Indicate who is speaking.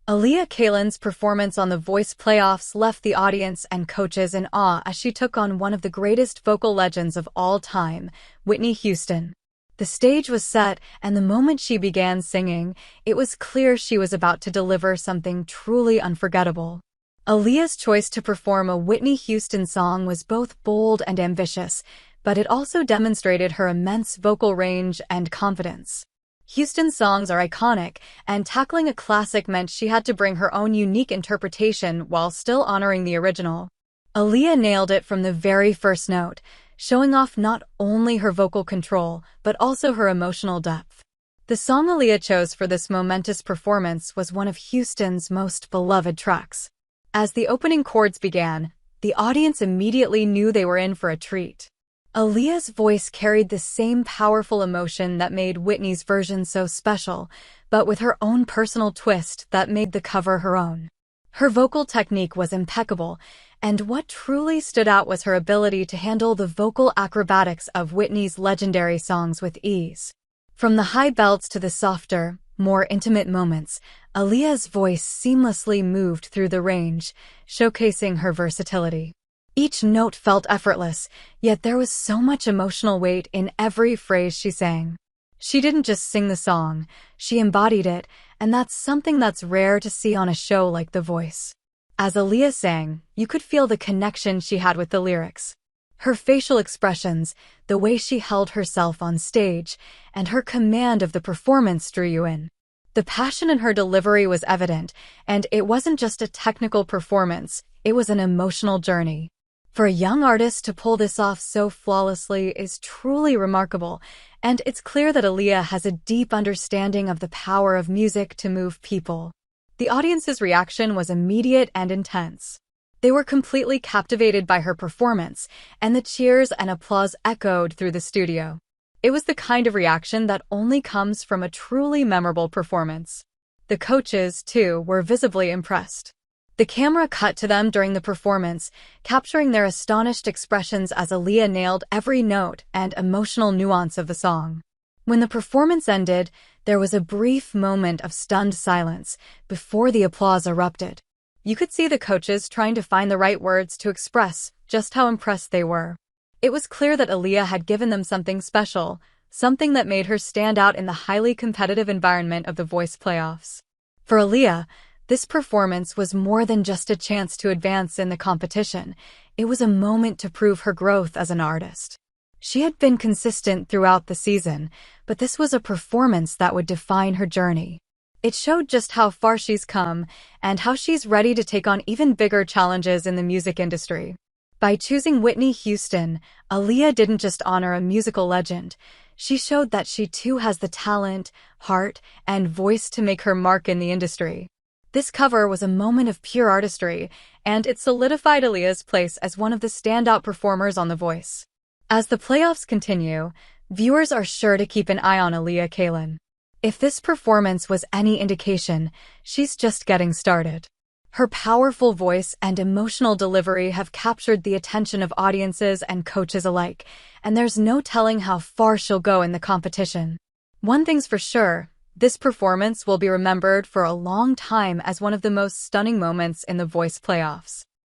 Speaker 1: Aliyah Khaylyn's performance on The Voice playoffs left the audience and coaches in awe as she took on one of the greatest vocal legends of all time, Whitney Houston. The stage was set, and the moment she began singing, it was clear she was about to deliver something truly unforgettable. Aliyah's choice to perform a Whitney Houston song was both bold and ambitious, but it also demonstrated her immense vocal range and confidence. Houston's songs are iconic, and tackling a classic meant she had to bring her own unique interpretation while still honoring the original. Aliyah nailed it from the very first note, showing off not only her vocal control, but also her emotional depth. The song Aliyah chose for this momentous performance was one of Houston's most beloved tracks. As the opening chords began, the audience immediately knew they were in for a treat. Aliyah's voice carried the same powerful emotion that made Whitney's version so special, but with her own personal twist that made the cover her own. Her vocal technique was impeccable, and what truly stood out was her ability to handle the vocal acrobatics of Whitney's legendary songs with ease. From the high belts to the softer, more intimate moments, Aliyah's voice seamlessly moved through the range, showcasing her versatility. Each note felt effortless, yet there was so much emotional weight in every phrase she sang. She didn't just sing the song, she embodied it, and that's something that's rare to see on a show like The Voice. As Aliyah sang, you could feel the connection she had with the lyrics. Her facial expressions, the way she held herself on stage, and her command of the performance drew you in. The passion in her delivery was evident, and it wasn't just a technical performance, it was an emotional journey. For a young artist to pull this off so flawlessly is truly remarkable, and it's clear that Aliyah has a deep understanding of the power of music to move people. The audience's reaction was immediate and intense. They were completely captivated by her performance, and the cheers and applause echoed through the studio. It was the kind of reaction that only comes from a truly memorable performance. The coaches, too, were visibly impressed. The camera cut to them during the performance, capturing their astonished expressions as Aliyah nailed every note and emotional nuance of the song. When the performance ended, there was a brief moment of stunned silence before the applause erupted. You could see the coaches trying to find the right words to express just how impressed they were. It was clear that Aliyah had given them something special, something that made her stand out in the highly competitive environment of The Voice playoffs. For Aliyah, this performance was more than just a chance to advance in the competition. It was a moment to prove her growth as an artist. She had been consistent throughout the season, but this was a performance that would define her journey. It showed just how far she's come and how she's ready to take on even bigger challenges in the music industry. By choosing Whitney Houston, Aliyah didn't just honor a musical legend. She showed that she too has the talent, heart, and voice to make her mark in the industry. This cover was a moment of pure artistry, and it solidified Aliyah's place as one of the standout performers on The Voice. As the playoffs continue, viewers are sure to keep an eye on Aliyah Khaylyn. If this performance was any indication, she's just getting started. Her powerful voice and emotional delivery have captured the attention of audiences and coaches alike, and there's no telling how far she'll go in the competition. One thing's for sure, this performance will be remembered for a long time as one of the most stunning moments in The Voice playoffs.